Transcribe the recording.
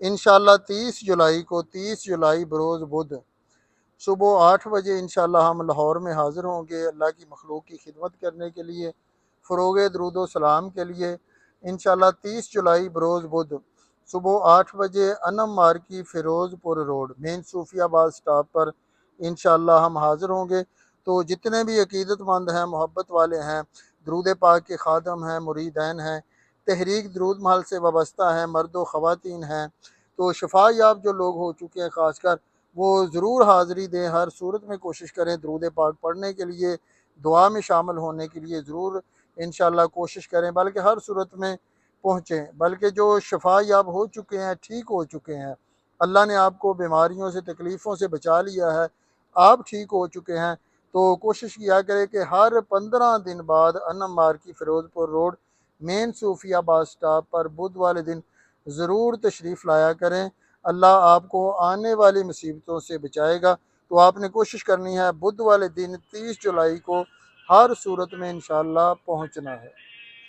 انشاءاللہ 30 جولائی کو 30 جولائی بروز بدھ صبح 8 بجے انشاءاللہ ہم لاہور میں حاضر ہوں گے اللہ کی مخلوق کی خدمت کرنے کے لیے، فروغ درود و سلام کے لیے۔ انشاءاللہ 30 جولائی بروز بدھ صبح 8 بجے انم مارکی فیروز پور روڈ مین صوفی آباد سٹاپ پر انشاءاللہ ہم حاضر ہوں گے۔ تو جتنے بھی عقیدت مند ہیں، محبت والے ہیں، درود پاک کے خادم ہیں، مریدین ہیں، تحریک درود محل سے وابستہ ہیں، مرد و خواتین ہیں، تو شفا یاب جو لوگ ہو چکے ہیں خاص کر وہ ضرور حاضری دیں۔ ہر صورت میں کوشش کریں درود پاک پڑھنے کے لیے، دعا میں شامل ہونے کے لیے ضرور انشاءاللہ کوشش کریں، بلکہ ہر صورت میں پہنچیں۔ بلکہ جو شفا یاب ہو چکے ہیں، ٹھیک ہو چکے ہیں، اللہ نے آپ کو بیماریوں سے، تکلیفوں سے بچا لیا ہے، آپ ٹھیک ہو چکے ہیں، تو کوشش کیا کرے کہ ہر 15 دن بعد انم مارکی فیروز پور روڈ مین صوفی آباد سٹاپ پر بدھ والے دن ضرور تشریف لایا کریں۔ اللہ آپ کو آنے والی مصیبتوں سے بچائے گا۔ تو آپ نے کوشش کرنی ہے بدھ والے دن 30 جولائی کو ہر صورت میں انشاءاللہ پہنچنا ہے۔